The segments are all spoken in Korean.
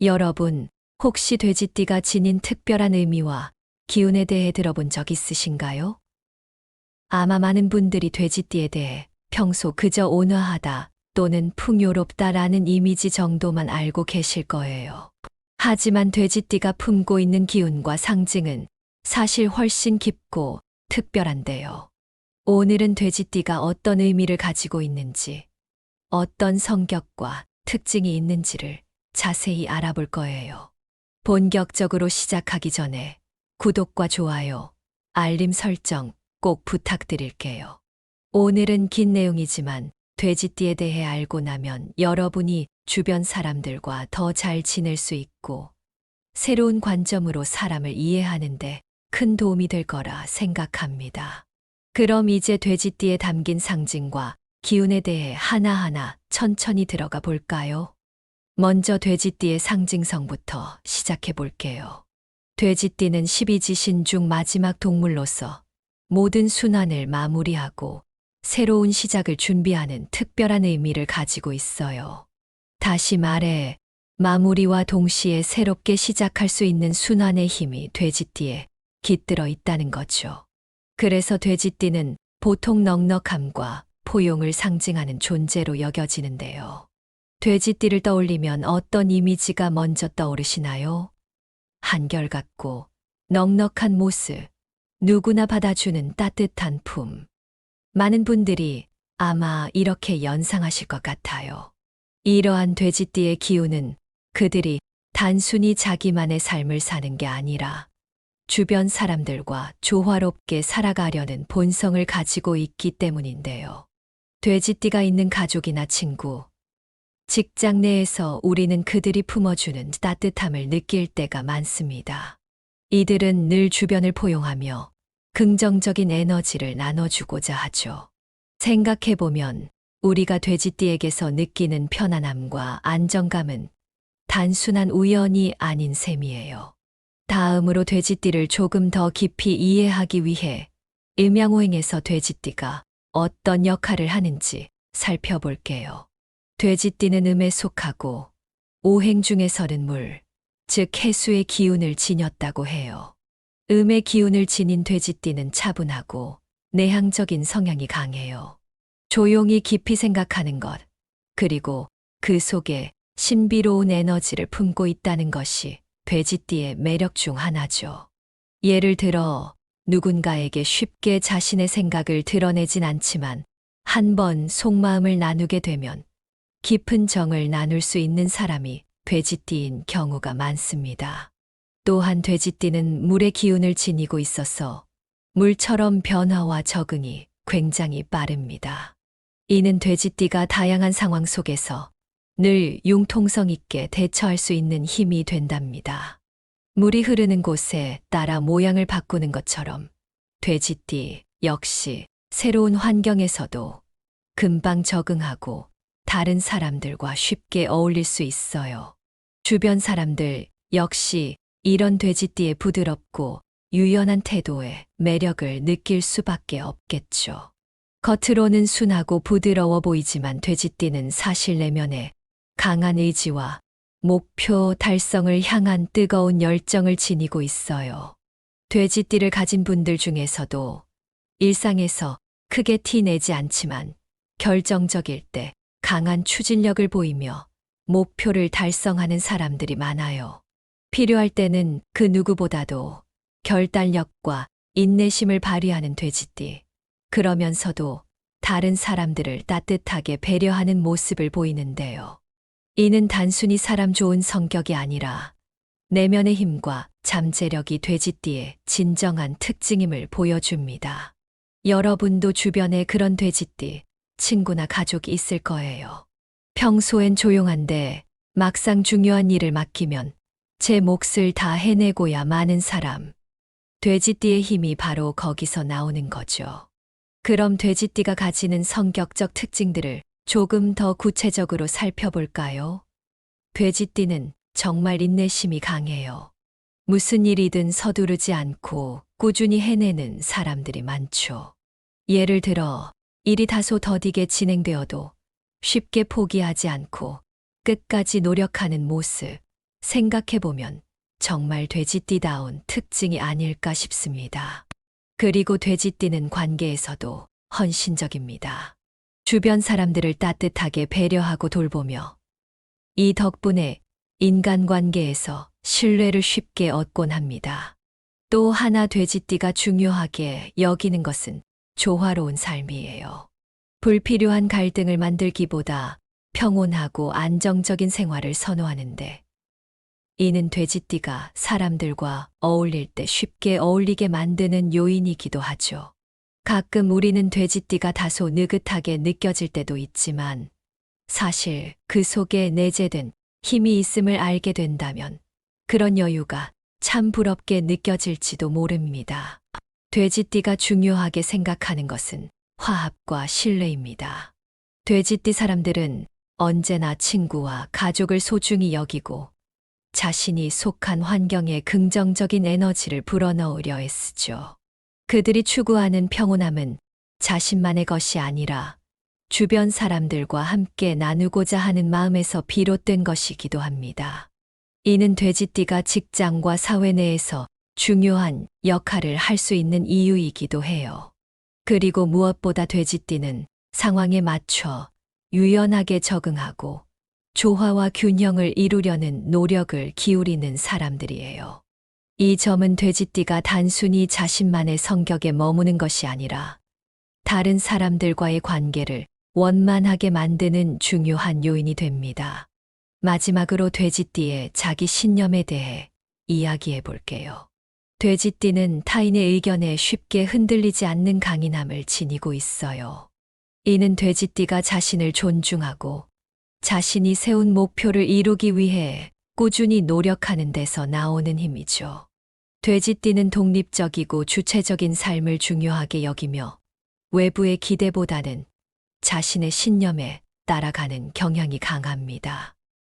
여러분, 혹시 돼지띠가 지닌 특별한 의미와 기운에 대해 들어본 적 있으신가요? 아마 많은 분들이 돼지띠에 대해 평소 그저 온화하다 또는 풍요롭다라는 이미지 정도만 알고 계실 거예요. 하지만 돼지띠가 품고 있는 기운과 상징은 사실 훨씬 깊고 특별한데요. 오늘은 돼지띠가 어떤 의미를 가지고 있는지, 어떤 성격과 특징이 있는지를 자세히 알아볼 거예요. 본격적으로 시작하기 전에 구독과 좋아요, 알림 설정 꼭 부탁드릴게요. 오늘은 긴 내용이지만 돼지띠에 대해 알고 나면 여러분이 주변 사람들과 더 잘 지낼 수 있고 새로운 관점으로 사람을 이해하는데 큰 도움이 될 거라 생각합니다. 그럼 이제 돼지띠에 담긴 상징과 기운에 대해 하나하나 천천히 들어가 볼까요? 먼저 돼지띠의 상징성부터 시작해 볼게요. 돼지띠는 12지신 중 마지막 동물로서 모든 순환을 마무리하고 새로운 시작을 준비하는 특별한 의미를 가지고 있어요. 다시 말해, 마무리와 동시에 새롭게 시작할 수 있는 순환의 힘이 돼지띠에 깃들어 있다는 거죠. 그래서 돼지띠는 보통 넉넉함과 포용을 상징하는 존재로 여겨지는데요. 돼지띠를 떠올리면 어떤 이미지가 먼저 떠오르시나요? 한결같고 넉넉한 모습, 누구나 받아주는 따뜻한 품. 많은 분들이 아마 이렇게 연상하실 것 같아요. 이러한 돼지띠의 기운은 그들이 단순히 자기만의 삶을 사는 게 아니라 주변 사람들과 조화롭게 살아가려는 본성을 가지고 있기 때문인데요. 돼지띠가 있는 가족이나 친구, 직장 내에서 우리는 그들이 품어주는 따뜻함을 느낄 때가 많습니다. 이들은 늘 주변을 포용하며 긍정적인 에너지를 나눠주고자 하죠. 생각해보면 우리가 돼지띠에게서 느끼는 편안함과 안정감은 단순한 우연이 아닌 셈이에요. 다음으로 돼지띠를 조금 더 깊이 이해하기 위해 음양오행에서 돼지띠가 어떤 역할을 하는지 살펴볼게요. 돼지띠는 음에 속하고 오행 중에서는 물, 즉 해수의 기운을 지녔다고 해요. 음의 기운을 지닌 돼지띠는 차분하고 내향적인 성향이 강해요. 조용히 깊이 생각하는 것, 그리고 그 속에 신비로운 에너지를 품고 있다는 것이 돼지띠의 매력 중 하나죠. 예를 들어 누군가에게 쉽게 자신의 생각을 드러내진 않지만 한번 속마음을 나누게 되면 깊은 정을 나눌 수 있는 사람이 돼지띠인 경우가 많습니다. 또한 돼지띠는 물의 기운을 지니고 있어서 물처럼 변화와 적응이 굉장히 빠릅니다. 이는 돼지띠가 다양한 상황 속에서 늘 융통성 있게 대처할 수 있는 힘이 된답니다. 물이 흐르는 곳에 따라 모양을 바꾸는 것처럼 돼지띠 역시 새로운 환경에서도 금방 적응하고 다른 사람들과 쉽게 어울릴 수 있어요. 주변 사람들 역시 이런 돼지띠의 부드럽고 유연한 태도에 매력을 느낄 수밖에 없겠죠. 겉으로는 순하고 부드러워 보이지만 돼지띠는 사실 내면에 강한 의지와 목표 달성을 향한 뜨거운 열정을 지니고 있어요. 돼지띠를 가진 분들 중에서도 일상에서 크게 티내지 않지만 결정적일 때 강한 추진력을 보이며 목표를 달성하는 사람들이 많아요. 필요할 때는 그 누구보다도 결단력과 인내심을 발휘하는 돼지띠. 그러면서도 다른 사람들을 따뜻하게 배려하는 모습을 보이는데요. 이는 단순히 사람 좋은 성격이 아니라 내면의 힘과 잠재력이 돼지띠의 진정한 특징임을 보여줍니다. 여러분도 주변에 그런 돼지띠, 친구나 가족이 있을 거예요. 평소엔 조용한데 막상 중요한 일을 맡기면 제 몫을 다 해내고야 마는 사람. 돼지띠의 힘이 바로 거기서 나오는 거죠. 그럼 돼지띠가 가지는 성격적 특징들을 조금 더 구체적으로 살펴볼까요? 돼지띠는 정말 인내심이 강해요. 무슨 일이든 서두르지 않고 꾸준히 해내는 사람들이 많죠. 예를 들어 일이 다소 더디게 진행되어도 쉽게 포기하지 않고 끝까지 노력하는 모습. 생각해보면 정말 돼지띠다운 특징이 아닐까 싶습니다. 그리고 돼지띠는 관계에서도 헌신적입니다. 주변 사람들을 따뜻하게 배려하고 돌보며 이 덕분에 인간관계에서 신뢰를 쉽게 얻곤 합니다. 또 하나 돼지띠가 중요하게 여기는 것은 조화로운 삶이에요. 불필요한 갈등을 만들기보다 평온하고 안정적인 생활을 선호하는데 이는 돼지띠가 사람들과 어울릴 때 쉽게 어울리게 만드는 요인이기도 하죠. 가끔 우리는 돼지띠가 다소 느긋하게 느껴질 때도 있지만 사실 그 속에 내재된 힘이 있음을 알게 된다면 그런 여유가 참 부럽게 느껴질지도 모릅니다. 돼지띠가 중요하게 생각하는 것은 화합과 신뢰입니다. 돼지띠 사람들은 언제나 친구와 가족을 소중히 여기고 자신이 속한 환경에 긍정적인 에너지를 불어넣으려 애쓰죠. 그들이 추구하는 평온함은 자신만의 것이 아니라 주변 사람들과 함께 나누고자 하는 마음에서 비롯된 것이기도 합니다. 이는 돼지띠가 직장과 사회 내에서 중요한 역할을 할 수 있는 이유이기도 해요. 그리고 무엇보다 돼지띠는 상황에 맞춰 유연하게 적응하고 조화와 균형을 이루려는 노력을 기울이는 사람들이에요. 이 점은 돼지띠가 단순히 자신만의 성격에 머무는 것이 아니라 다른 사람들과의 관계를 원만하게 만드는 중요한 요인이 됩니다. 마지막으로 돼지띠의 자기 신념에 대해 이야기해 볼게요. 돼지띠는 타인의 의견에 쉽게 흔들리지 않는 강인함을 지니고 있어요. 이는 돼지띠가 자신을 존중하고 자신이 세운 목표를 이루기 위해 꾸준히 노력하는 데서 나오는 힘이죠. 돼지띠는 독립적이고 주체적인 삶을 중요하게 여기며 외부의 기대보다는 자신의 신념에 따라가는 경향이 강합니다.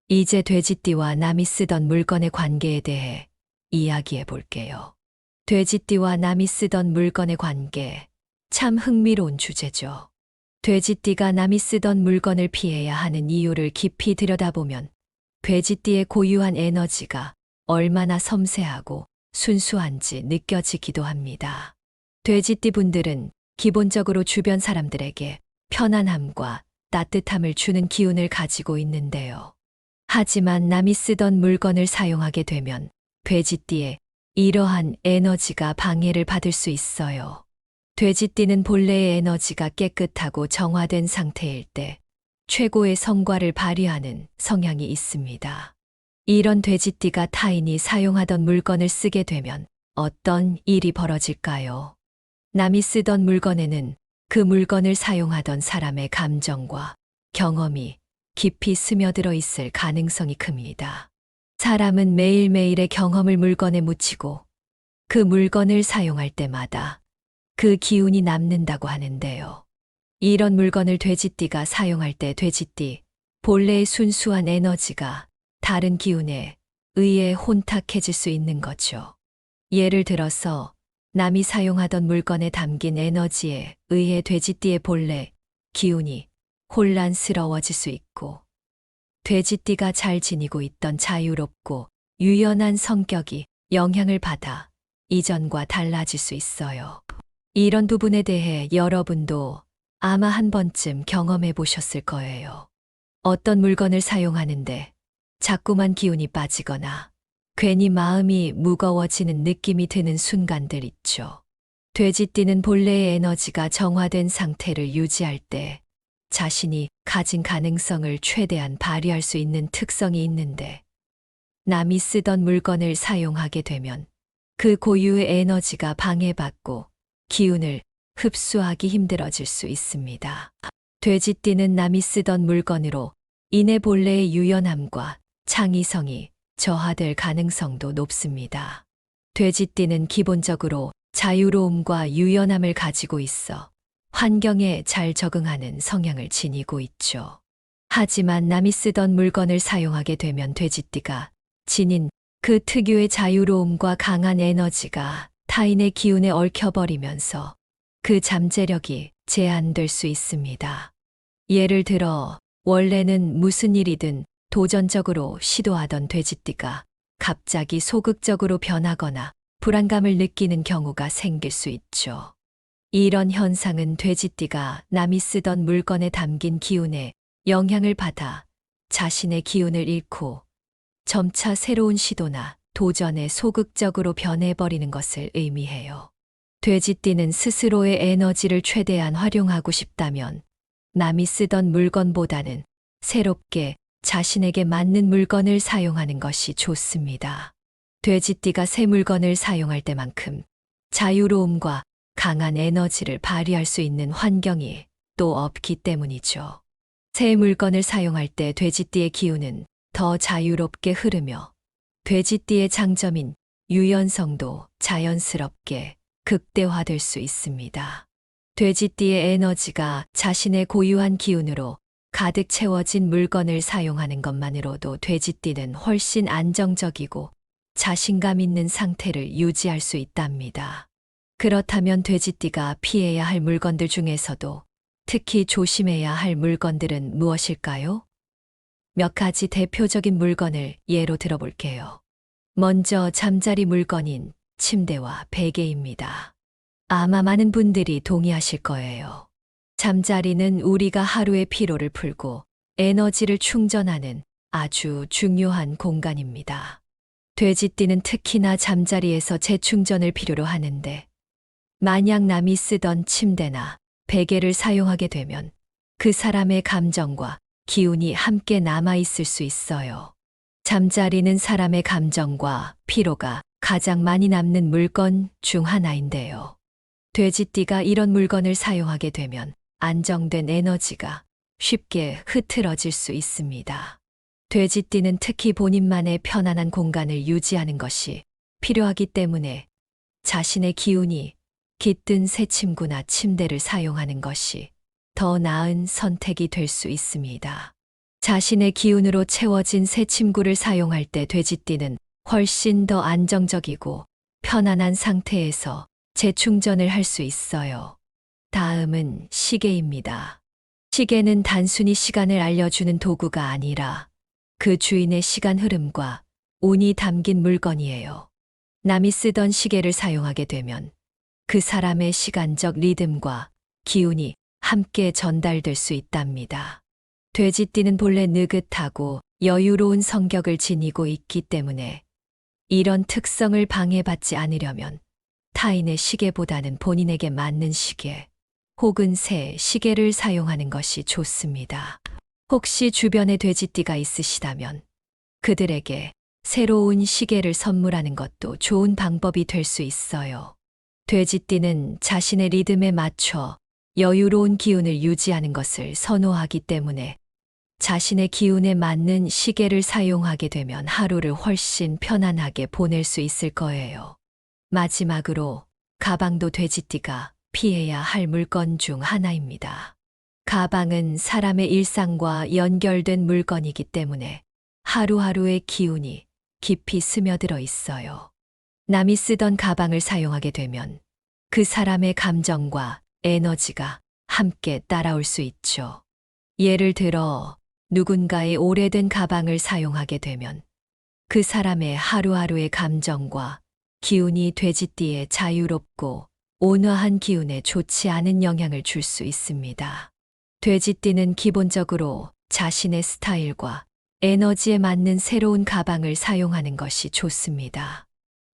이제 돼지띠와 남이 쓰던 물건의 관계에 대해 이야기해 볼게요. 돼지띠와 남이 쓰던 물건의 관계, 참 흥미로운 주제죠. 돼지띠가 남이 쓰던 물건을 피해야 하는 이유를 깊이 들여다보면 돼지띠의 고유한 에너지가 얼마나 섬세하고 순수한지 느껴지기도 합니다. 돼지띠 분들은 기본적으로 주변 사람들에게 편안함과 따뜻함을 주는 기운을 가지고 있는데요. 하지만 남이 쓰던 물건을 사용하게 되면 돼지띠의 이러한 에너지가 방해를 받을 수 있어요. 돼지띠는 본래의 에너지가 깨끗하고 정화된 상태일 때 최고의 성과를 발휘하는 성향이 있습니다. 이런 돼지띠가 타인이 사용하던 물건을 쓰게 되면 어떤 일이 벌어질까요? 남이 쓰던 물건에는 그 물건을 사용하던 사람의 감정과 경험이 깊이 스며들어 있을 가능성이 큽니다. 사람은 매일매일의 경험을 물건에 묻히고 그 물건을 사용할 때마다 그 기운이 남는다고 하는데요. 이런 물건을 돼지띠가 사용할 때 돼지띠 본래의 순수한 에너지가 다른 기운에 의해 혼탁해질 수 있는 거죠. 예를 들어서 남이 사용하던 물건에 담긴 에너지에 의해 돼지띠의 본래 기운이 혼란스러워질 수 있고 돼지띠가 잘 지니고 있던 자유롭고 유연한 성격이 영향을 받아 이전과 달라질 수 있어요. 이런 부분에 대해 여러분도 아마 한 번쯤 경험해 보셨을 거예요. 어떤 물건을 사용하는데 자꾸만 기운이 빠지거나 괜히 마음이 무거워지는 느낌이 드는 순간들 있죠. 돼지띠는 본래의 에너지가 정화된 상태를 유지할 때 자신이 가진 가능성을 최대한 발휘할 수 있는 특성이 있는데 남이 쓰던 물건을 사용하게 되면 그 고유의 에너지가 방해받고 기운을 흡수하기 힘들어질 수 있습니다. 돼지띠는 남이 쓰던 물건으로 인해 본래의 유연함과 창의성이 저하될 가능성도 높습니다. 돼지띠는 기본적으로 자유로움과 유연함을 가지고 있어 환경에 잘 적응하는 성향을 지니고 있죠. 하지만 남이 쓰던 물건을 사용하게 되면 돼지띠가 지닌 그 특유의 자유로움과 강한 에너지가 타인의 기운에 얽혀버리면서 그 잠재력이 제한될 수 있습니다. 예를 들어 원래는 무슨 일이든 도전적으로 시도하던 돼지띠가 갑자기 소극적으로 변하거나 불안감을 느끼는 경우가 생길 수 있죠. 이런 현상은 돼지띠가 남이 쓰던 물건에 담긴 기운에 영향을 받아 자신의 기운을 잃고 점차 새로운 시도나 도전에 소극적으로 변해버리는 것을 의미해요. 돼지띠는 스스로의 에너지를 최대한 활용하고 싶다면 남이 쓰던 물건보다는 새롭게 자신에게 맞는 물건을 사용하는 것이 좋습니다. 돼지띠가 새 물건을 사용할 때만큼 자유로움과 강한 에너지를 발휘할 수 있는 환경이 또 없기 때문이죠. 새 물건을 사용할 때 돼지띠의 기운은 더 자유롭게 흐르며 돼지띠의 장점인 유연성도 자연스럽게 극대화될 수 있습니다. 돼지띠의 에너지가 자신의 고유한 기운으로 가득 채워진 물건을 사용하는 것만으로도 돼지띠는 훨씬 안정적이고 자신감 있는 상태를 유지할 수 있답니다. 그렇다면 돼지띠가 피해야 할 물건들 중에서도 특히 조심해야 할 물건들은 무엇일까요? 몇 가지 대표적인 물건을 예로 들어볼게요. 먼저 잠자리 물건인 침대와 베개입니다. 아마 많은 분들이 동의하실 거예요. 잠자리는 우리가 하루의 피로를 풀고 에너지를 충전하는 아주 중요한 공간입니다. 돼지띠는 특히나 잠자리에서 재충전을 필요로 하는데 만약 남이 쓰던 침대나 베개를 사용하게 되면 그 사람의 감정과 기운이 함께 남아있을 수 있어요. 잠자리는 사람의 감정과 피로가 가장 많이 남는 물건 중 하나인데요. 돼지띠가 이런 물건을 사용하게 되면 안정된 에너지가 쉽게 흐트러질 수 있습니다. 돼지띠는 특히 본인만의 편안한 공간을 유지하는 것이 필요하기 때문에 자신의 기운이 깃든 새침구나 침대를 사용하는 것이 더 나은 선택이 될 수 있습니다. 자신의 기운으로 채워진 새침구를 사용할 때 돼지띠는 훨씬 더 안정적이고 편안한 상태에서 재충전을 할 수 있어요. 다음은 시계입니다. 시계는 단순히 시간을 알려주는 도구가 아니라 그 주인의 시간 흐름과 운이 담긴 물건이에요. 남이 쓰던 시계를 사용하게 되면 그 사람의 시간적 리듬과 기운이 함께 전달될 수 있답니다. 돼지띠는 본래 느긋하고 여유로운 성격을 지니고 있기 때문에 이런 특성을 방해받지 않으려면 타인의 시계보다는 본인에게 맞는 시계 혹은 새 시계를 사용하는 것이 좋습니다. 혹시 주변에 돼지띠가 있으시다면 그들에게 새로운 시계를 선물하는 것도 좋은 방법이 될 수 있어요. 돼지띠는 자신의 리듬에 맞춰 여유로운 기운을 유지하는 것을 선호하기 때문에 자신의 기운에 맞는 시계를 사용하게 되면 하루를 훨씬 편안하게 보낼 수 있을 거예요. 마지막으로 가방도 돼지띠가 피해야 할 물건 중 하나입니다. 가방은 사람의 일상과 연결된 물건이기 때문에 하루하루의 기운이 깊이 스며들어 있어요. 남이 쓰던 가방을 사용하게 되면 그 사람의 감정과 에너지가 함께 따라올 수 있죠. 예를 들어 누군가의 오래된 가방을 사용하게 되면 그 사람의 하루하루의 감정과 기운이 돼지띠의 자유롭고 온화한 기운에 좋지 않은 영향을 줄 수 있습니다. 돼지띠는 기본적으로 자신의 스타일과 에너지에 맞는 새로운 가방을 사용하는 것이 좋습니다.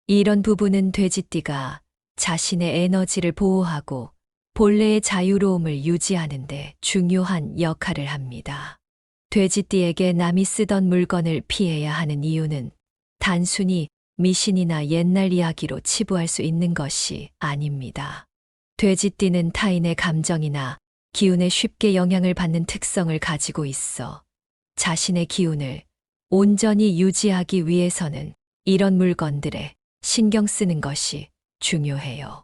이런 부분은 돼지띠가 자신의 에너지를 보호하고 본래의 자유로움을 유지하는 데 중요한 역할을 합니다. 돼지띠에게 남이 쓰던 물건을 피해야 하는 이유는 단순히 미신이나 옛날 이야기로 치부할 수 있는 것이 아닙니다. 돼지띠는 타인의 감정이나 기운에 쉽게 영향을 받는 특성을 가지고 있어 자신의 기운을 온전히 유지하기 위해서는 이런 물건들에 신경 쓰는 것이 중요해요.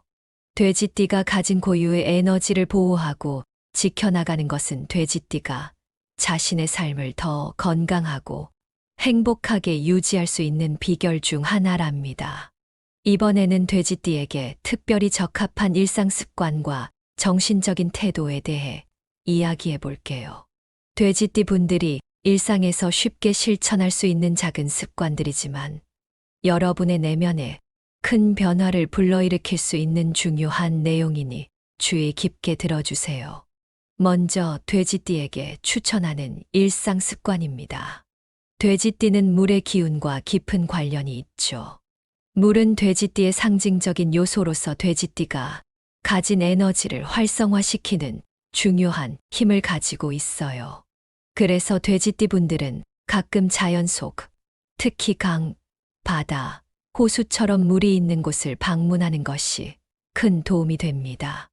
돼지띠가 가진 고유의 에너지를 보호하고 지켜나가는 것은 돼지띠가 자신의 삶을 더 건강하고 행복하게 유지할 수 있는 비결 중 하나랍니다. 이번에는 돼지띠에게 특별히 적합한 일상 습관과 정신적인 태도에 대해 이야기해 볼게요. 돼지띠 분들이 일상에서 쉽게 실천할 수 있는 작은 습관들이지만 여러분의 내면에 큰 변화를 불러일으킬 수 있는 중요한 내용이니 주의 깊게 들어주세요. 먼저 돼지띠에게 추천하는 일상 습관입니다. 돼지띠는 물의 기운과 깊은 관련이 있죠. 물은 돼지띠의 상징적인 요소로서 돼지띠가 가진 에너지를 활성화시키는 중요한 힘을 가지고 있어요. 그래서 돼지띠 분들은 가끔 자연 속, 특히 강, 바다, 호수처럼 물이 있는 곳을 방문하는 것이 큰 도움이 됩니다.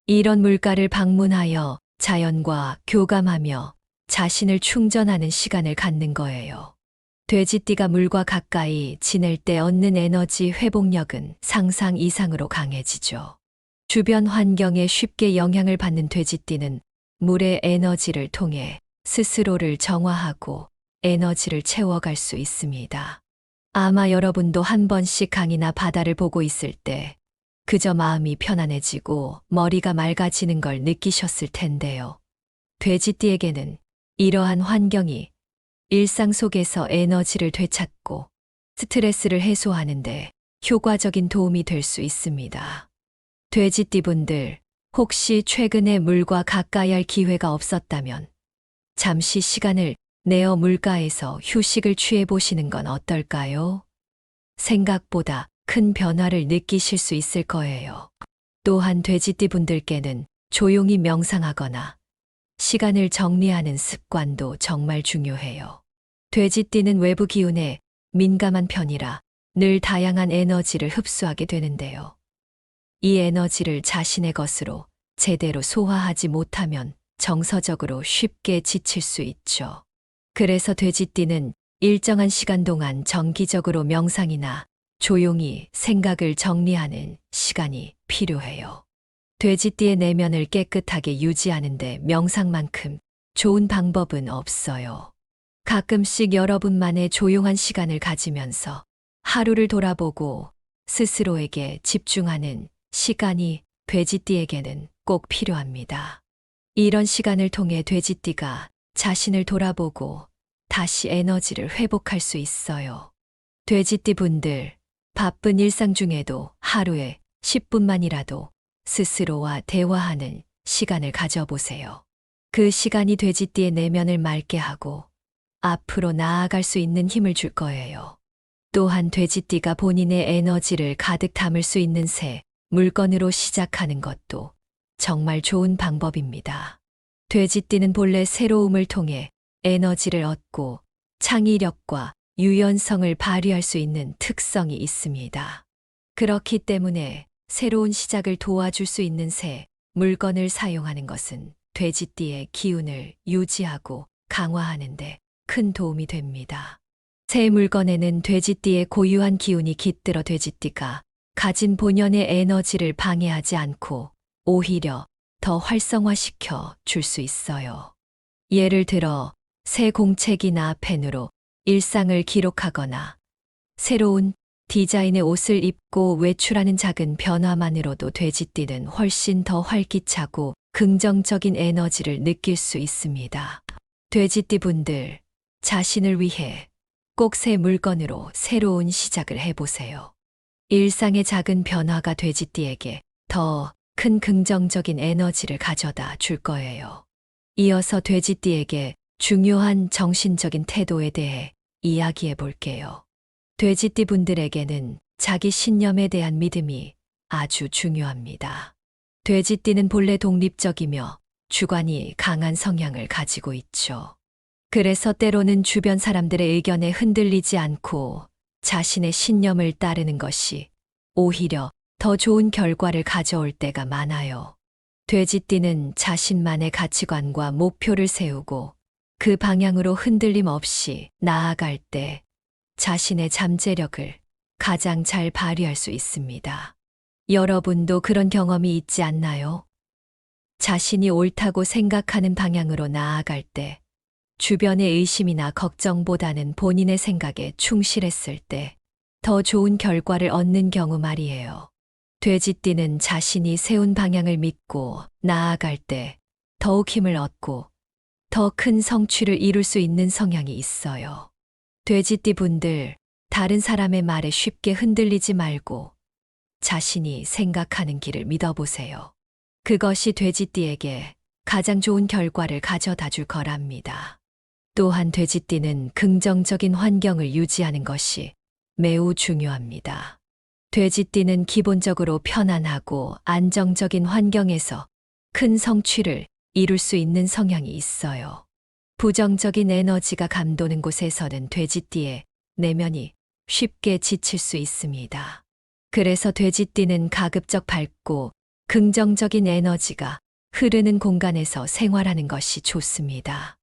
이런 물가를 방문하여 자연과 교감하며 자신을 충전하는 시간을 갖는 거예요. 돼지띠가 물과 가까이 지낼 때 얻는 에너지 회복력은 상상 이상으로 강해지죠. 주변 환경에 쉽게 영향을 받는 돼지띠는 물의 에너지를 통해 스스로를 정화하고 에너지를 채워갈 수 있습니다. 아마 여러분도 한 번씩 강이나 바다를 보고 있을 때 그저 마음이 편안해지고 머리가 맑아지는 걸 느끼셨을 텐데요. 돼지띠에게는 이러한 환경이 일상 속에서 에너지를 되찾고 스트레스를 해소하는데 효과적인 도움이 될 수 있습니다. 돼지띠분들, 혹시 최근에 물과 가까이 할 기회가 없었다면 잠시 시간을 내어 물가에서 휴식을 취해 보시는 건 어떨까요? 생각보다 큰 변화를 느끼실 수 있을 거예요. 또한 돼지띠분들께는 조용히 명상하거나 시간을 정리하는 습관도 정말 중요해요. 돼지띠는 외부 기운에 민감한 편이라 늘 다양한 에너지를 흡수하게 되는데요. 이 에너지를 자신의 것으로 제대로 소화하지 못하면 정서적으로 쉽게 지칠 수 있죠. 그래서 돼지띠는 일정한 시간 동안 정기적으로 명상이나 조용히 생각을 정리하는 시간이 필요해요. 돼지띠의 내면을 깨끗하게 유지하는데 명상만큼 좋은 방법은 없어요. 가끔씩 여러분만의 조용한 시간을 가지면서 하루를 돌아보고 스스로에게 집중하는 시간이 돼지띠에게는 꼭 필요합니다. 이런 시간을 통해 돼지띠가 자신을 돌아보고 다시 에너지를 회복할 수 있어요. 돼지띠 분들, 바쁜 일상 중에도 하루에 10분만이라도 스스로와 대화하는 시간을 가져보세요. 그 시간이 돼지띠의 내면을 맑게 하고 앞으로 나아갈 수 있는 힘을 줄 거예요. 또한 돼지띠가 본인의 에너지를 가득 담을 수 있는 새 물건으로 시작하는 것도 정말 좋은 방법입니다. 돼지띠는 본래 새로움을 통해 에너지를 얻고 창의력과 유연성을 발휘할 수 있는 특성이 있습니다. 그렇기 때문에 새로운 시작을 도와줄 수 있는 새 물건을 사용하는 것은 돼지띠의 기운을 유지하고 강화하는 데 큰 도움이 됩니다. 새 물건에는 돼지띠의 고유한 기운이 깃들어 돼지띠가 가진 본연의 에너지를 방해하지 않고 오히려 더 활성화시켜 줄 수 있어요. 예를 들어 새 공책이나 펜으로 일상을 기록하거나 새로운 디자인의 옷을 입고 외출하는 작은 변화만으로도 돼지띠는 훨씬 더 활기차고 긍정적인 에너지를 느낄 수 있습니다. 돼지띠 분들, 자신을 위해 꼭 새 물건으로 새로운 시작을 해보세요. 일상의 작은 변화가 돼지띠에게 더 큰 긍정적인 에너지를 가져다 줄 거예요. 이어서 돼지띠에게 중요한 정신적인 태도에 대해 이야기해 볼게요. 돼지띠 분들에게는 자기 신념에 대한 믿음이 아주 중요합니다. 돼지띠는 본래 독립적이며 주관이 강한 성향을 가지고 있죠. 그래서 때로는 주변 사람들의 의견에 흔들리지 않고 자신의 신념을 따르는 것이 오히려 더 좋은 결과를 가져올 때가 많아요. 돼지띠는 자신만의 가치관과 목표를 세우고 그 방향으로 흔들림 없이 나아갈 때 자신의 잠재력을 가장 잘 발휘할 수 있습니다. 여러분도 그런 경험이 있지 않나요? 자신이 옳다고 생각하는 방향으로 나아갈 때 주변의 의심이나 걱정보다는 본인의 생각에 충실했을 때 더 좋은 결과를 얻는 경우 말이에요. 돼지띠는 자신이 세운 방향을 믿고 나아갈 때 더욱 힘을 얻고 더 큰 성취를 이룰 수 있는 성향이 있어요. 돼지띠 분들, 다른 사람의 말에 쉽게 흔들리지 말고 자신이 생각하는 길을 믿어보세요. 그것이 돼지띠에게 가장 좋은 결과를 가져다 줄 거랍니다. 또한 돼지띠는 긍정적인 환경을 유지하는 것이 매우 중요합니다. 돼지띠는 기본적으로 편안하고 안정적인 환경에서 큰 성취를 이룰 수 있는 성향이 있어요. 부정적인 에너지가 감도는 곳에서는 돼지띠의 내면이 쉽게 지칠 수 있습니다. 그래서 돼지띠는 가급적 밝고 긍정적인 에너지가 흐르는 공간에서 생활하는 것이 좋습니다.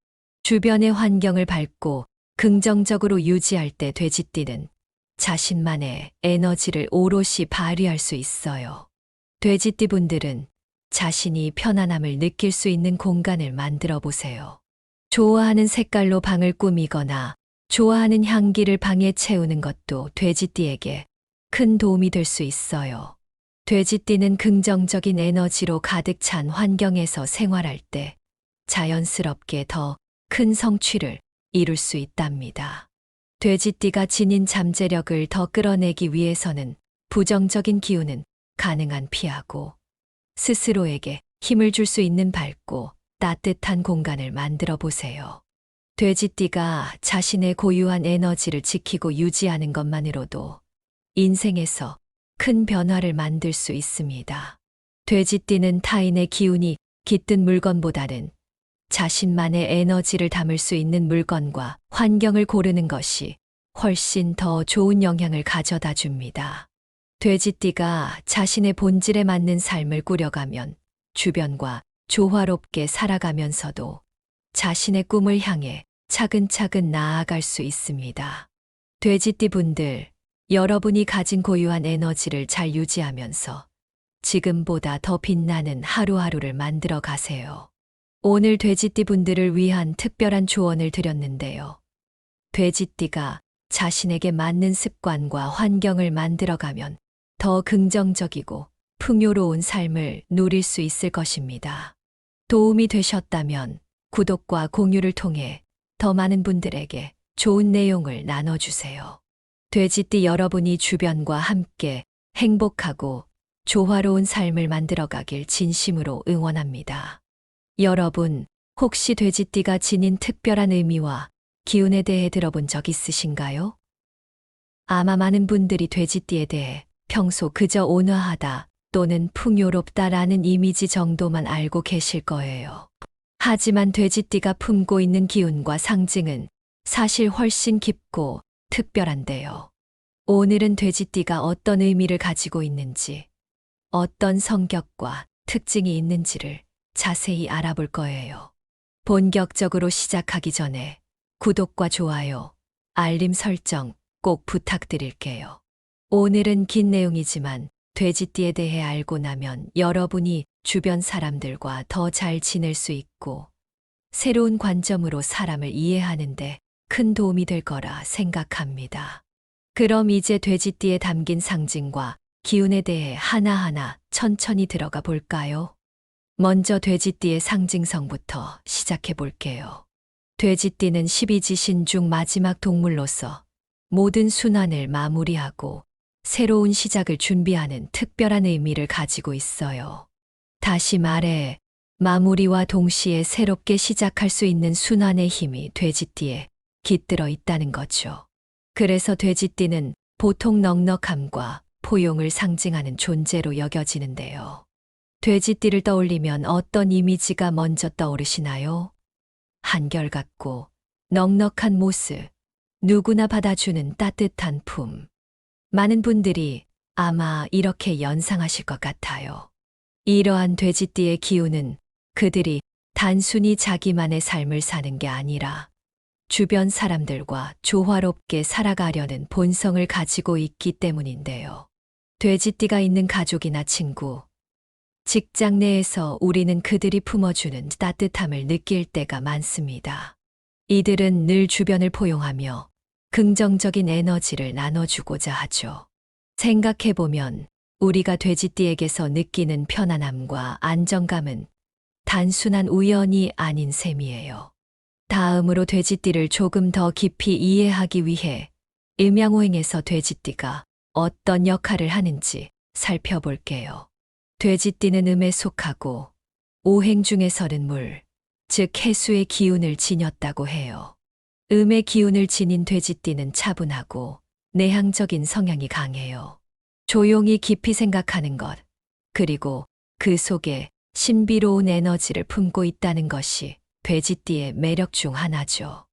주변의 환경을 밝고 긍정적으로 유지할 때 돼지띠는 자신만의 에너지를 오롯이 발휘할 수 있어요. 돼지띠 분들은 자신이 편안함을 느낄 수 있는 공간을 만들어 보세요. 좋아하는 색깔로 방을 꾸미거나 좋아하는 향기를 방에 채우는 것도 돼지띠에게 큰 도움이 될 수 있어요. 돼지띠는 긍정적인 에너지로 가득 찬 환경에서 생활할 때 자연스럽게 더 큰 성취를 이룰 수 있답니다. 돼지띠가 지닌 잠재력을 더 끌어내기 위해서는 부정적인 기운은 가능한 피하고 스스로에게 힘을 줄 수 있는 밝고 따뜻한 공간을 만들어 보세요. 돼지띠가 자신의 고유한 에너지를 지키고 유지하는 것만으로도 인생에서 큰 변화를 만들 수 있습니다. 돼지띠는 타인의 기운이 깃든 물건보다는 자신만의 에너지를 담을 수 있는 물건과 환경을 고르는 것이 훨씬 더 좋은 영향을 가져다 줍니다. 돼지띠가 자신의 본질에 맞는 삶을 꾸려가면 주변과 조화롭게 살아가면서도 자신의 꿈을 향해 차근차근 나아갈 수 있습니다. 돼지띠 분들, 여러분이 가진 고유한 에너지를 잘 유지하면서 지금보다 더 빛나는 하루하루를 만들어 가세요. 오늘 돼지띠 분들을 위한 특별한 조언을 드렸는데요. 돼지띠가 자신에게 맞는 습관과 환경을 만들어가면 더 긍정적이고 풍요로운 삶을 누릴 수 있을 것입니다. 도움이 되셨다면 구독과 공유를 통해 더 많은 분들에게 좋은 내용을 나눠주세요. 돼지띠 여러분이 주변과 함께 행복하고 조화로운 삶을 만들어가길 진심으로 응원합니다. 여러분, 혹시 돼지띠가 지닌 특별한 의미와 기운에 대해 들어본 적 있으신가요? 아마 많은 분들이 돼지띠에 대해 평소 그저 온화하다 또는 풍요롭다라는 이미지 정도만 알고 계실 거예요. 하지만 돼지띠가 품고 있는 기운과 상징은 사실 훨씬 깊고 특별한데요. 오늘은 돼지띠가 어떤 의미를 가지고 있는지, 어떤 성격과 특징이 있는지를 자세히 알아볼 거예요. 본격적으로 시작하기 전에 구독과 좋아요, 알림 설정 꼭 부탁드릴게요. 오늘은 긴 내용이지만 돼지띠에 대해 알고 나면 여러분이 주변 사람들과 더 잘 지낼 수 있고 새로운 관점으로 사람을 이해하는데 큰 도움이 될 거라 생각합니다. 그럼 이제 돼지띠에 담긴 상징과 기운에 대해 하나하나 천천히 들어가 볼까요? 먼저 돼지띠의 상징성부터 시작해 볼게요. 돼지띠는 12지신 중 마지막 동물로서 모든 순환을 마무리하고 새로운 시작을 준비하는 특별한 의미를 가지고 있어요. 다시 말해, 마무리와 동시에 새롭게 시작할 수 있는 순환의 힘이 돼지띠에 깃들어 있다는 거죠. 그래서 돼지띠는 보통 넉넉함과 포용을 상징하는 존재로 여겨지는데요. 돼지띠를 떠올리면 어떤 이미지가 먼저 떠오르시나요? 한결같고 넉넉한 모습, 누구나 받아주는 따뜻한 품. 많은 분들이 아마 이렇게 연상하실 것 같아요. 이러한 돼지띠의 기운은 그들이 단순히 자기만의 삶을 사는 게 아니라 주변 사람들과 조화롭게 살아가려는 본성을 가지고 있기 때문인데요. 돼지띠가 있는 가족이나 친구, 직장 내에서 우리는 그들이 품어주는 따뜻함을 느낄 때가 많습니다. 이들은 늘 주변을 포용하며 긍정적인 에너지를 나눠주고자 하죠. 생각해보면 우리가 돼지띠에게서 느끼는 편안함과 안정감은 단순한 우연이 아닌 셈이에요. 다음으로 돼지띠를 조금 더 깊이 이해하기 위해 일명오행에서 돼지띠가 어떤 역할을 하는지 살펴볼게요. 돼지띠는 음에 속하고 오행 중에서는 물, 즉 해수의 기운을 지녔다고 해요. 음의 기운을 지닌 돼지띠는 차분하고 내향적인 성향이 강해요. 조용히 깊이 생각하는 것, 그리고 그 속에 신비로운 에너지를 품고 있다는 것이 돼지띠의 매력 중 하나죠.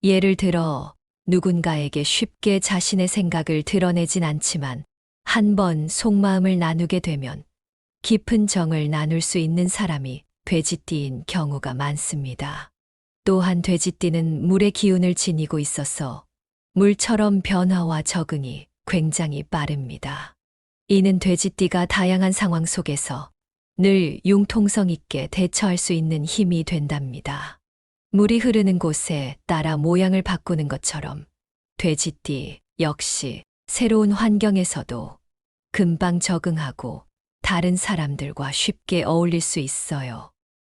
예를 들어 누군가에게 쉽게 자신의 생각을 드러내진 않지만 한번 속마음을 나누게 되면 깊은 정을 나눌 수 있는 사람이 돼지띠인 경우가 많습니다. 또한 돼지띠는 물의 기운을 지니고 있어서 물처럼 변화와 적응이 굉장히 빠릅니다. 이는 돼지띠가 다양한 상황 속에서 늘 융통성 있게 대처할 수 있는 힘이 된답니다. 물이 흐르는 곳에 따라 모양을 바꾸는 것처럼 돼지띠 역시 새로운 환경에서도 금방 적응하고 다른 사람들과 쉽게 어울릴 수 있어요.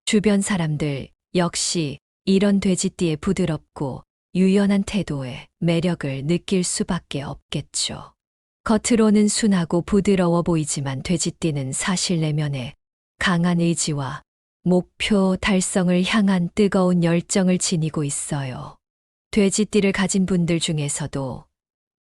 주변 사람들 역시 이런 돼지띠의 부드럽고 유연한 태도에 매력을 느낄 수밖에 없겠죠. 겉으로는 순하고 부드러워 보이지만 돼지띠는 사실 내면에 강한 의지와 목표 달성을 향한 뜨거운 열정을 지니고 있어요. 돼지띠를 가진 분들 중에서도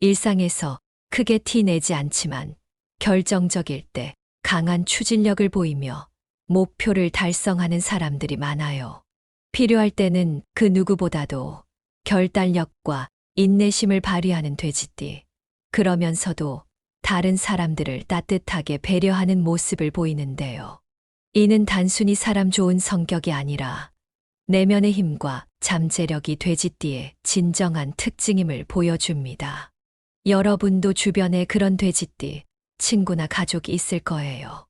일상에서 크게 티 내지 않지만 결정적일 때 강한 추진력을 보이며 목표를 달성하는 사람들이 많아요. 필요할 때는 그 누구보다도 결단력과 인내심을 발휘하는 돼지띠. 그러면서도 다른 사람들을 따뜻하게 배려하는 모습을 보이는데요. 이는 단순히 사람 좋은 성격이 아니라 내면의 힘과 잠재력이 돼지띠의 진정한 특징임을 보여줍니다. 여러분도 주변에 그런 돼지띠, 친구나 가족이 있을 거예요.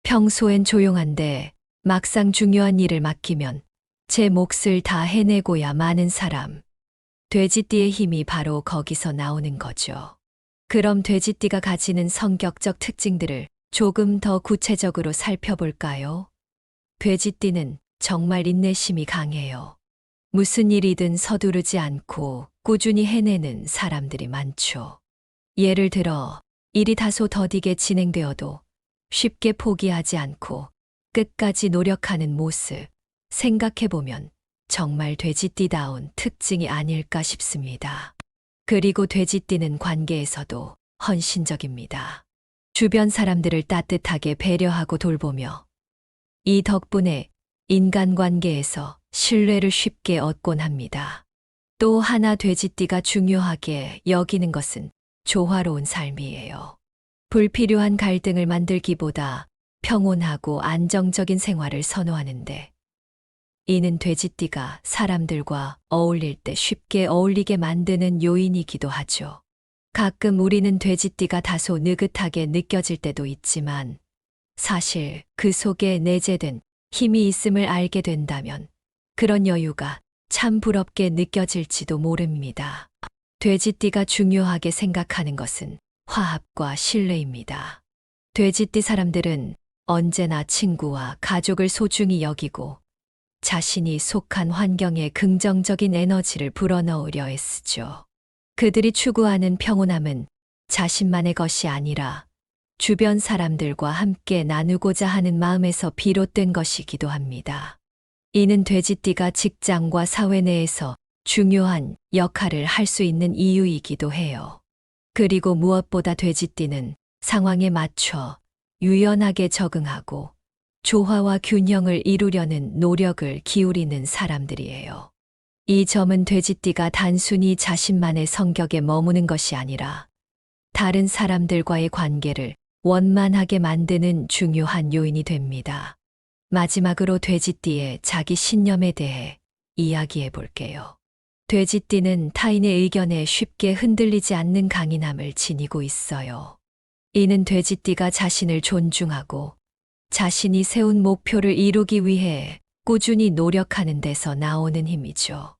평소엔 조용한데 막상 중요한 일을 맡기면 제 몫을 다 해내고야 마는 사람. 돼지띠의 힘이 바로 거기서 나오는 거죠. 그럼 돼지띠가 가지는 성격적 특징들을 조금 더 구체적으로 살펴볼까요? 돼지띠는 정말 인내심이 강해요. 무슨 일이든 서두르지 않고 꾸준히 해내는 사람들이 많죠. 예를 들어 일이 다소 더디게 진행되어도 쉽게 포기하지 않고 끝까지 노력하는 모습 생각해보면 정말 돼지띠다운 특징이 아닐까 싶습니다. 그리고 돼지띠는 관계에서도 헌신적입니다. 주변 사람들을 따뜻하게 배려하고 돌보며 이 덕분에 인간관계에서 신뢰를 쉽게 얻곤 합니다. 또 하나 돼지띠가 중요하게 여기는 것은 조화로운 삶이에요. 불필요한 갈등을 만들기보다 평온하고 안정적인 생활을 선호하는데 이는 돼지띠가 사람들과 어울릴 때 쉽게 어울리게 만드는 요인이기도 하죠. 가끔 우리는 돼지띠가 다소 느긋하게 느껴질 때도 있지만 사실 그 속에 내재된 힘이 있음을 알게 된다면 그런 여유가 참 부럽게 느껴질지도 모릅니다. 돼지띠가 중요하게 생각하는 것은 화합과 신뢰입니다. 돼지띠 사람들은 언제나 친구와 가족을 소중히 여기고 자신이 속한 환경에 긍정적인 에너지를 불어넣으려 애쓰죠. 그들이 추구하는 평온함은 자신만의 것이 아니라 주변 사람들과 함께 나누고자 하는 마음에서 비롯된 것이기도 합니다. 이는 돼지띠가 직장과 사회 내에서 중요한 역할을 할 수 있는 이유이기도 해요. 그리고 무엇보다 돼지띠는 상황에 맞춰 유연하게 적응하고 조화와 균형을 이루려는 노력을 기울이는 사람들이에요. 이 점은 돼지띠가 단순히 자신만의 성격에 머무는 것이 아니라 다른 사람들과의 관계를 원만하게 만드는 중요한 요인이 됩니다. 마지막으로 돼지띠의 자기 신념에 대해 이야기해 볼게요. 돼지띠는 타인의 의견에 쉽게 흔들리지 않는 강인함을 지니고 있어요. 이는 돼지띠가 자신을 존중하고 자신이 세운 목표를 이루기 위해 꾸준히 노력하는 데서 나오는 힘이죠.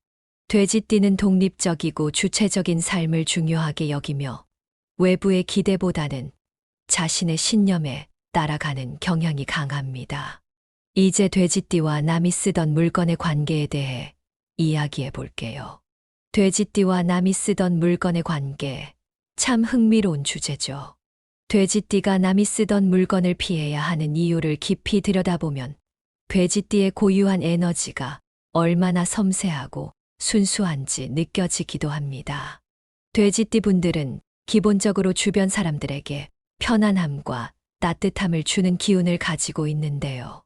돼지띠는 독립적이고 주체적인 삶을 중요하게 여기며 외부의 기대보다는 자신의 신념에 따라가는 경향이 강합니다. 이제 돼지띠와 남이 쓰던 물건의 관계에 대해 이야기해 볼게요. 돼지띠와 남이 쓰던 물건의 관계. 참 흥미로운 주제죠. 돼지띠가 남이 쓰던 물건을 피해야 하는 이유를 깊이 들여다보면 돼지띠의 고유한 에너지가 얼마나 섬세하고 순수한지 느껴지기도 합니다. 돼지띠 분들은 기본적으로 주변 사람들에게 편안함과 따뜻함을 주는 기운을 가지고 있는데요.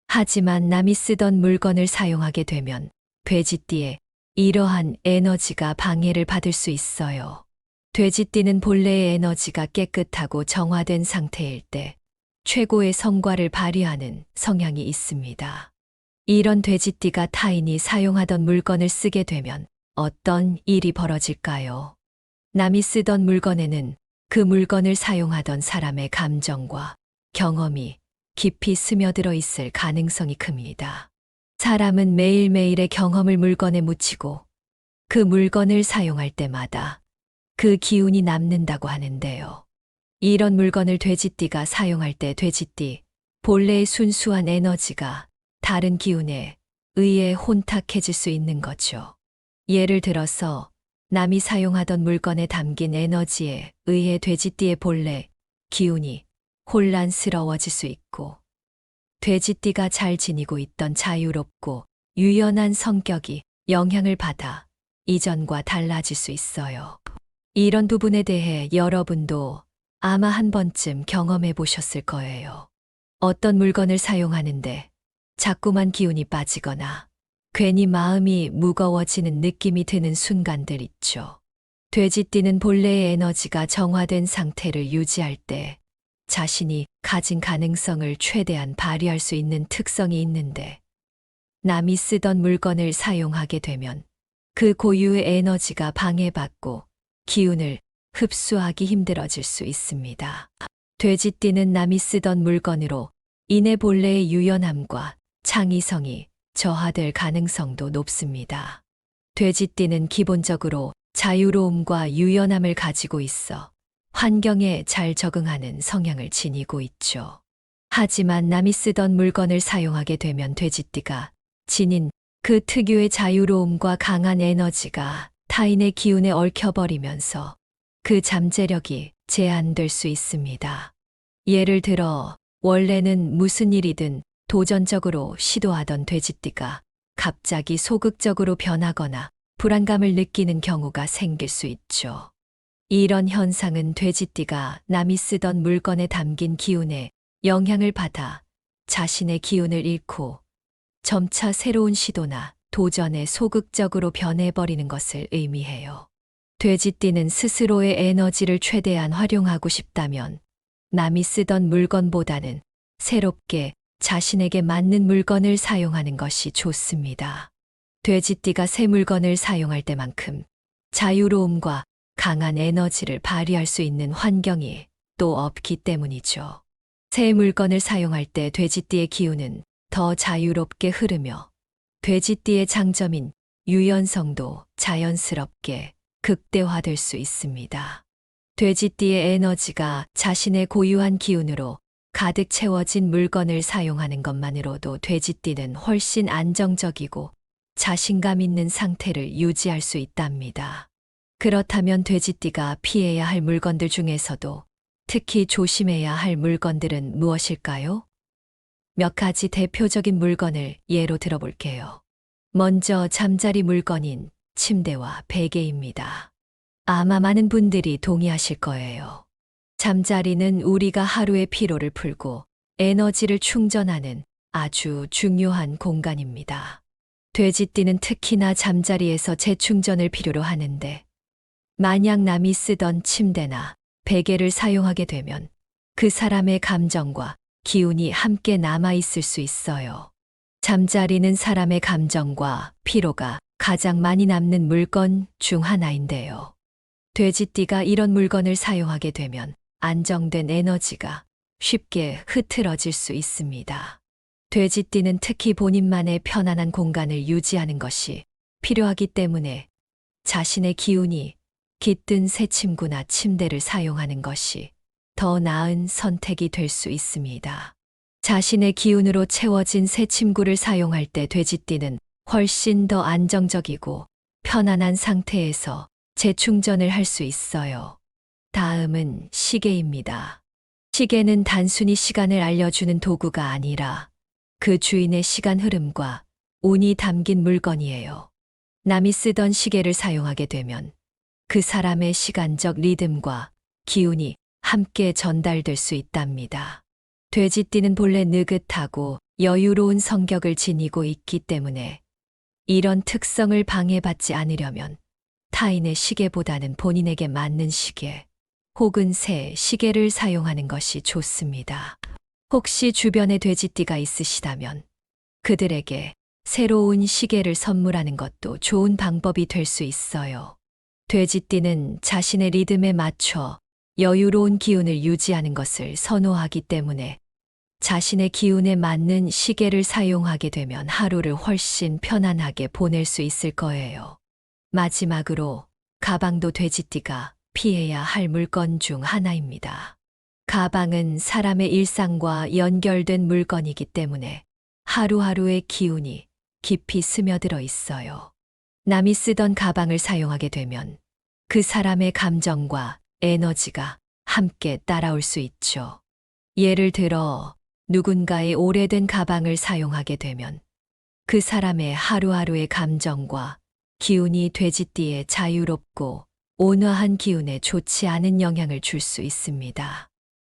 하지만 남이 쓰던 물건을 사용하게 되면 돼지띠의 이러한 에너지가 방해를 받을 수 있어요. 돼지띠는 본래의 에너지가 깨끗하고 정화된 상태일 때 최고의 성과를 발휘하는 성향이 있습니다. 이런 돼지띠가 타인이 사용하던 물건을 쓰게 되면 어떤 일이 벌어질까요? 남이 쓰던 물건에는 그 물건을 사용하던 사람의 감정과 경험이 깊이 스며들어 있을 가능성이 큽니다. 사람은 매일매일의 경험을 물건에 묻히고 그 물건을 사용할 때마다 그 기운이 남는다고 하는데요. 이런 물건을 돼지띠가 사용할 때 돼지띠 본래의 순수한 에너지가 다른 기운에 의해 혼탁해질 수 있는 거죠. 예를 들어서 남이 사용하던 물건에 담긴 에너지에 의해 돼지띠의 본래 기운이 혼란스러워질 수 있고 돼지띠가 잘 지니고 있던 자유롭고 유연한 성격이 영향을 받아 이전과 달라질 수 있어요. 이런 부분에 대해 여러분도 아마 한 번쯤 경험해 보셨을 거예요. 어떤 물건을 사용하는데 자꾸만 기운이 빠지거나 괜히 마음이 무거워지는 느낌이 드는 순간들 있죠. 돼지띠는 본래의 에너지가 정화된 상태를 유지할 때 자신이 가진 가능성을 최대한 발휘할 수 있는 특성이 있는데 남이 쓰던 물건을 사용하게 되면 그 고유의 에너지가 방해받고 기운을 흡수하기 힘들어질 수 있습니다. 돼지띠는 남이 쓰던 물건으로 인해 본래의 유연함과 창의성이 저하될 가능성도 높습니다. 돼지띠는 기본적으로 자유로움과 유연함을 가지고 있어 환경에 잘 적응하는 성향을 지니고 있죠. 하지만 남이 쓰던 물건을 사용하게 되면 돼지띠가 지닌 그 특유의 자유로움과 강한 에너지가 타인의 기운에 얽혀버리면서 그 잠재력이 제한될 수 있습니다. 예를 들어 원래는 무슨 일이든 도전적으로 시도하던 돼지띠가 갑자기 소극적으로 변하거나 불안감을 느끼는 경우가 생길 수 있죠. 이런 현상은 돼지띠가 남이 쓰던 물건에 담긴 기운에 영향을 받아 자신의 기운을 잃고 점차 새로운 시도나 도전에 소극적으로 변해버리는 것을 의미해요. 돼지띠는 스스로의 에너지를 최대한 활용하고 싶다면 남이 쓰던 물건보다는 새롭게 자신에게 맞는 물건을 사용하는 것이 좋습니다. 돼지띠가 새 물건을 사용할 때만큼 자유로움과 강한 에너지를 발휘할 수 있는 환경이 또 없기 때문이죠. 새 물건을 사용할 때 돼지띠의 기운은 더 자유롭게 흐르며 돼지띠의 장점인 유연성도 자연스럽게 극대화될 수 있습니다. 돼지띠의 에너지가 자신의 고유한 기운으로 가득 채워진 물건을 사용하는 것만으로도 돼지띠는 훨씬 안정적이고 자신감 있는 상태를 유지할 수 있답니다. 그렇다면 돼지띠가 피해야 할 물건들 중에서도 특히 조심해야 할 물건들은 무엇일까요? 몇 가지 대표적인 물건을 예로 들어볼게요. 먼저 잠자리 물건인 침대와 베개입니다. 아마 많은 분들이 동의하실 거예요. 잠자리는 우리가 하루의 피로를 풀고 에너지를 충전하는 아주 중요한 공간입니다. 돼지띠는 특히나 잠자리에서 재충전을 필요로 하는데 만약 남이 쓰던 침대나 베개를 사용하게 되면 그 사람의 감정과 기운이 함께 남아있을 수 있어요. 잠자리는 사람의 감정과 피로가 가장 많이 남는 물건 중 하나인데요. 돼지띠가 이런 물건을 사용하게 되면 안정된 에너지가 쉽게 흐트러질 수 있습니다. 돼지띠는 특히 본인만의 편안한 공간을 유지하는 것이 필요하기 때문에 자신의 기운이 깃든 새침구나 침대를 사용하는 것이 더 나은 선택이 될 수 있습니다. 자신의 기운으로 채워진 새침구를 사용할 때 돼지띠는 훨씬 더 안정적이고 편안한 상태에서 재충전을 할 수 있어요. 다음은 시계입니다. 시계는 단순히 시간을 알려주는 도구가 아니라 그 주인의 시간 흐름과 운이 담긴 물건이에요. 남이 쓰던 시계를 사용하게 되면 그 사람의 시간적 리듬과 기운이 함께 전달될 수 있답니다. 돼지띠는 본래 느긋하고 여유로운 성격을 지니고 있기 때문에 이런 특성을 방해받지 않으려면 타인의 시계보다는 본인에게 맞는 시계 혹은 새 시계를 사용하는 것이 좋습니다. 혹시 주변에 돼지띠가 있으시다면 그들에게 새로운 시계를 선물하는 것도 좋은 방법이 될 수 있어요. 돼지띠는 자신의 리듬에 맞춰 여유로운 기운을 유지하는 것을 선호하기 때문에 자신의 기운에 맞는 시계를 사용하게 되면 하루를 훨씬 편안하게 보낼 수 있을 거예요. 마지막으로 가방도 돼지띠가 피해야 할 물건 중 하나입니다. 가방은 사람의 일상과 연결된 물건이기 때문에 하루하루의 기운이 깊이 스며들어 있어요. 남이 쓰던 가방을 사용하게 되면 그 사람의 감정과 에너지가 함께 따라올 수 있죠. 예를 들어 누군가의 오래된 가방을 사용하게 되면 그 사람의 하루하루의 감정과 기운이 돼지띠의 자유롭고 온화한 기운에 좋지 않은 영향을 줄 수 있습니다.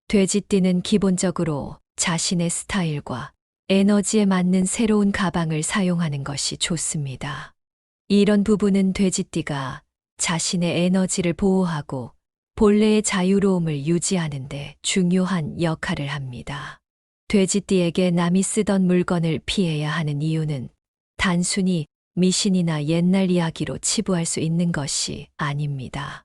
돼지띠는 기본적으로 자신의 스타일과 에너지에 맞는 새로운 가방을 사용하는 것이 좋습니다. 이런 부분은 돼지띠가 자신의 에너지를 보호하고 본래의 자유로움을 유지하는 데 중요한 역할을 합니다. 돼지띠에게 남이 쓰던 물건을 피해야 하는 이유는 단순히 미신이나 옛날 이야기로 치부할 수 있는 것이 아닙니다.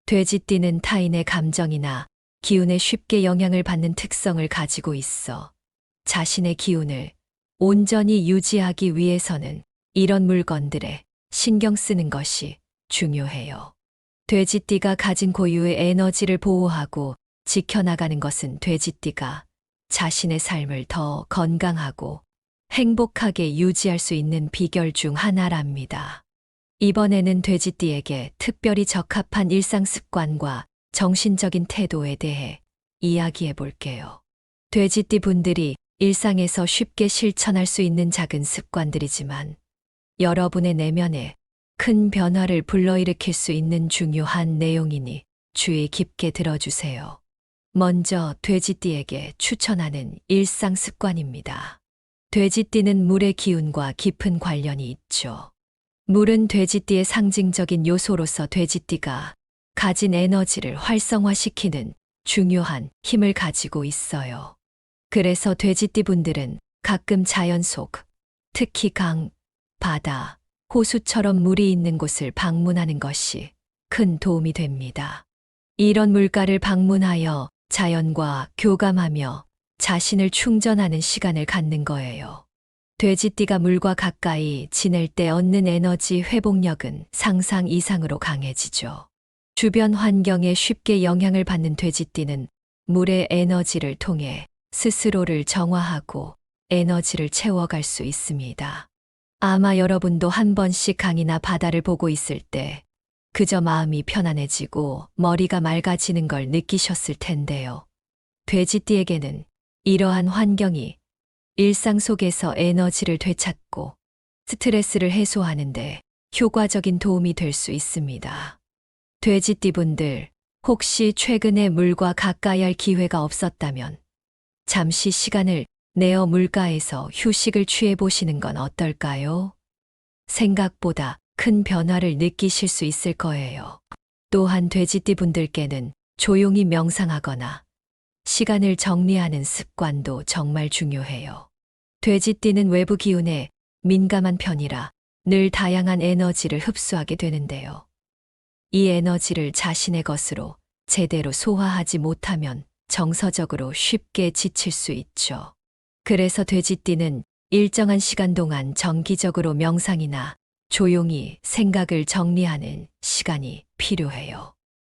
돼지띠는 타인의 감정이나 기운에 쉽게 영향을 받는 특성을 가지고 있어 자신의 기운을 온전히 유지하기 위해서는 이런 물건들에 신경 쓰는 것이 중요해요. 돼지띠가 가진 고유의 에너지를 보호하고 지켜나가는 것은 돼지띠가 자신의 삶을 더 건강하고 행복하게 유지할 수 있는 비결 중 하나랍니다. 이번에는 돼지띠에게 특별히 적합한 일상 습관과 정신적인 태도에 대해 이야기해 볼게요. 돼지띠 분들이 일상에서 쉽게 실천할 수 있는 작은 습관들이지만 여러분의 내면에 큰 변화를 불러일으킬 수 있는 중요한 내용이니 주의 깊게 들어주세요. 먼저 돼지띠에게 추천하는 일상 습관입니다. 돼지띠는 물의 기운과 깊은 관련이 있죠. 물은 돼지띠의 상징적인 요소로서 돼지띠가 가진 에너지를 활성화시키는 중요한 힘을 가지고 있어요. 그래서 돼지띠 분들은 가끔 자연 속, 특히 강, 바다, 호수처럼 물이 있는 곳을 방문하는 것이 큰 도움이 됩니다. 이런 물가를 방문하여 자연과 교감하며 자신을 충전하는 시간을 갖는 거예요. 돼지띠가 물과 가까이 지낼 때 얻는 에너지 회복력은 상상 이상으로 강해지죠. 주변 환경에 쉽게 영향을 받는 돼지띠는 물의 에너지를 통해 스스로를 정화하고 에너지를 채워갈 수 있습니다. 아마 여러분도 한 번씩 강이나 바다를 보고 있을 때 그저 마음이 편안해지고 머리가 맑아지는 걸 느끼셨을 텐데요. 돼지띠에게는 이러한 환경이 일상 속에서 에너지를 되찾고 스트레스를 해소하는데 효과적인 도움이 될 수 있습니다. 돼지띠 분들, 혹시 최근에 물과 가까이 할 기회가 없었다면 잠시 시간을 내어 물가에서 휴식을 취해 보시는 건 어떨까요? 생각보다 큰 변화를 느끼실 수 있을 거예요. 또한 돼지띠 분들께는 조용히 명상하거나 시간을 정리하는 습관도 정말 중요해요. 돼지띠는 외부 기운에 민감한 편이라 늘 다양한 에너지를 흡수하게 되는데요. 이 에너지를 자신의 것으로 제대로 소화하지 못하면 정서적으로 쉽게 지칠 수 있죠. 그래서 돼지띠는 일정한 시간 동안 정기적으로 명상이나 조용히 생각을 정리하는 시간이 필요해요.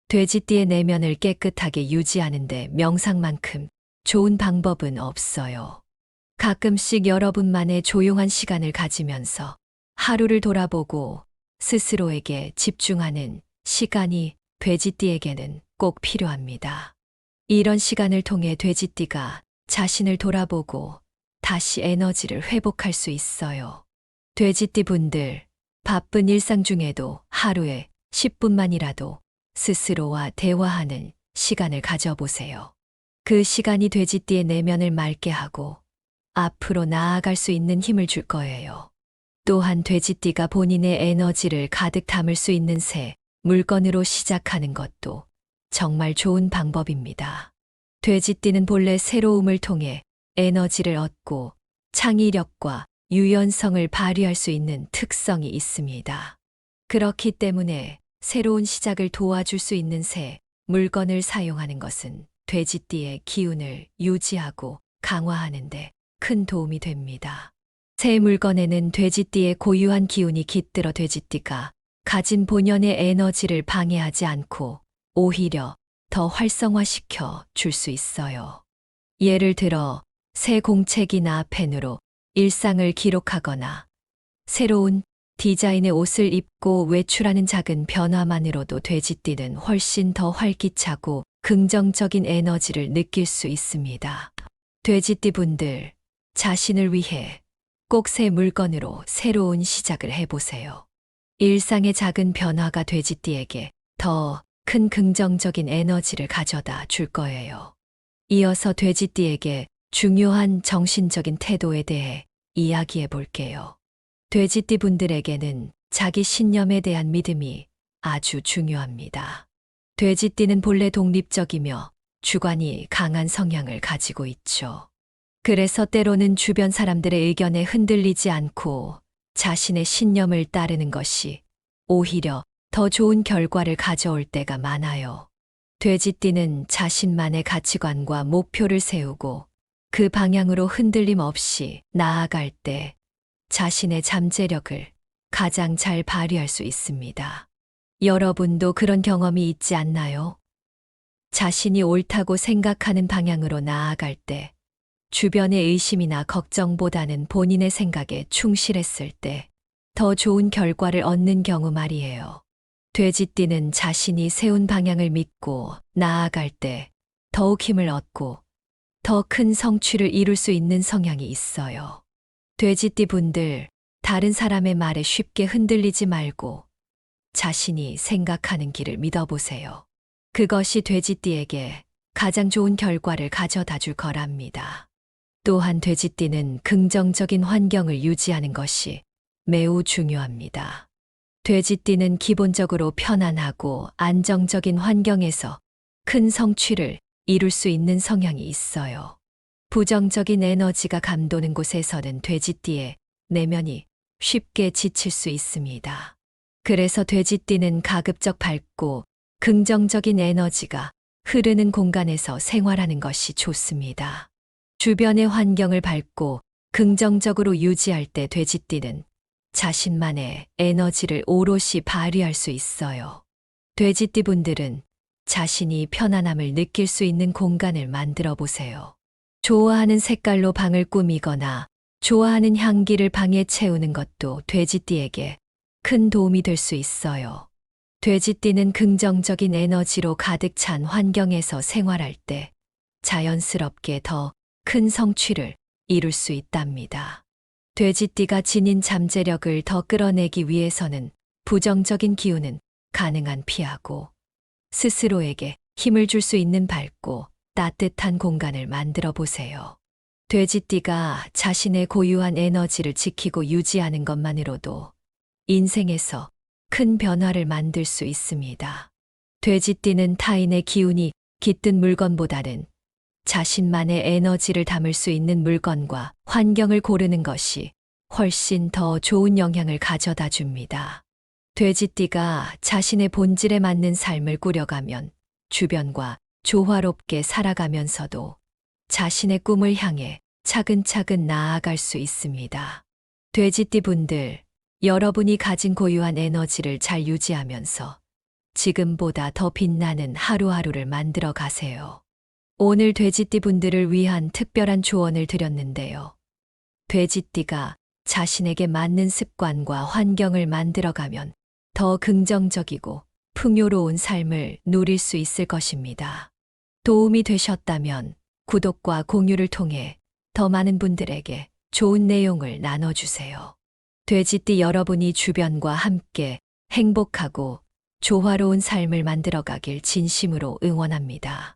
돼지띠의 내면을 깨끗하게 유지하는데 명상만큼 좋은 방법은 없어요. 가끔씩 여러분만의 조용한 시간을 가지면서 하루를 돌아보고 스스로에게 집중하는 시간이 돼지띠에게는 꼭 필요합니다. 이런 시간을 통해 돼지띠가 자신을 돌아보고 다시 에너지를 회복할 수 있어요. 돼지띠 분들, 바쁜 일상 중에도 하루에 10분만이라도 스스로와 대화하는 시간을 가져보세요. 그 시간이 돼지띠의 내면을 맑게 하고 앞으로 나아갈 수 있는 힘을 줄 거예요. 또한 돼지띠가 본인의 에너지를 가득 담을 수 있는 새 물건으로 시작하는 것도 정말 좋은 방법입니다. 돼지띠는 본래 새로움을 통해 에너지를 얻고 창의력과 유연성을 발휘할 수 있는 특성이 있습니다. 그렇기 때문에 새로운 시작을 도와줄 수 있는 새 물건을 사용하는 것은 돼지띠의 기운을 유지하고 강화하는 데 큰 도움이 됩니다. 새 물건에는 돼지띠의 고유한 기운이 깃들어 돼지띠가 가진 본연의 에너지를 방해하지 않고 오히려 더 활성화시켜 줄 수 있어요. 예를 들어 새 공책이나 펜으로 일상을 기록하거나 새로운 디자인의 옷을 입고 외출하는 작은 변화만으로도 돼지띠는 훨씬 더 활기차고 긍정적인 에너지를 느낄 수 있습니다. 돼지띠 분들, 자신을 위해 꼭 새 물건으로 새로운 시작을 해보세요. 일상의 작은 변화가 돼지띠에게 더 큰 긍정적인 에너지를 가져다 줄 거예요. 이어서 돼지띠에게 중요한 정신적인 태도에 대해 이야기해 볼게요. 돼지띠 분들에게는 자기 신념에 대한 믿음이 아주 중요합니다. 돼지띠는 본래 독립적이며 주관이 강한 성향을 가지고 있죠. 그래서 때로는 주변 사람들의 의견에 흔들리지 않고 자신의 신념을 따르는 것이 오히려 더 좋은 결과를 가져올 때가 많아요. 돼지띠는 자신만의 가치관과 목표를 세우고 그 방향으로 흔들림 없이 나아갈 때 자신의 잠재력을 가장 잘 발휘할 수 있습니다. 여러분도 그런 경험이 있지 않나요? 자신이 옳다고 생각하는 방향으로 나아갈 때 주변의 의심이나 걱정보다는 본인의 생각에 충실했을 때 더 좋은 결과를 얻는 경우 말이에요. 돼지띠는 자신이 세운 방향을 믿고 나아갈 때 더욱 힘을 얻고 더 큰 성취를 이룰 수 있는 성향이 있어요. 돼지띠 분들, 다른 사람의 말에 쉽게 흔들리지 말고 자신이 생각하는 길을 믿어보세요. 그것이 돼지띠에게 가장 좋은 결과를 가져다 줄 거랍니다. 또한 돼지띠는 긍정적인 환경을 유지하는 것이 매우 중요합니다. 돼지띠는 기본적으로 편안하고 안정적인 환경에서 큰 성취를 이룰 수 있는 성향이 있어요. 부정적인 에너지가 감도는 곳에서는 돼지띠의 내면이 쉽게 지칠 수 있습니다. 그래서 돼지띠는 가급적 밝고 긍정적인 에너지가 흐르는 공간에서 생활하는 것이 좋습니다. 주변의 환경을 밝고 긍정적으로 유지할 때 돼지띠는 자신만의 에너지를 오롯이 발휘할 수 있어요. 돼지띠 분들은 자신이 편안함을 느낄 수 있는 공간을 만들어 보세요. 좋아하는 색깔로 방을 꾸미거나 좋아하는 향기를 방에 채우는 것도 돼지띠에게 큰 도움이 될 수 있어요. 돼지띠는 긍정적인 에너지로 가득 찬 환경에서 생활할 때 자연스럽게 더 큰 성취를 이룰 수 있답니다. 돼지띠가 지닌 잠재력을 더 끌어내기 위해서는 부정적인 기운은 가능한 피하고 스스로에게 힘을 줄 수 있는 밝고 따뜻한 공간을 만들어 보세요. 돼지띠가 자신의 고유한 에너지를 지키고 유지하는 것만으로도 인생에서 큰 변화를 만들 수 있습니다. 돼지띠는 타인의 기운이 깃든 물건보다는 자신만의 에너지를 담을 수 있는 물건과 환경을 고르는 것이 훨씬 더 좋은 영향을 가져다 줍니다. 돼지띠가 자신의 본질에 맞는 삶을 꾸려가면 주변과 조화롭게 살아가면서도 자신의 꿈을 향해 차근차근 나아갈 수 있습니다. 돼지띠 분들, 여러분이 가진 고유한 에너지를 잘 유지하면서 지금보다 더 빛나는 하루하루를 만들어 가세요. 오늘 돼지띠 분들을 위한 특별한 조언을 드렸는데요. 돼지띠가 자신에게 맞는 습관과 환경을 만들어가면 더 긍정적이고 풍요로운 삶을 누릴 수 있을 것입니다. 도움이 되셨다면 구독과 공유를 통해 더 많은 분들에게 좋은 내용을 나눠주세요. 돼지띠 여러분이 주변과 함께 행복하고 조화로운 삶을 만들어가길 진심으로 응원합니다.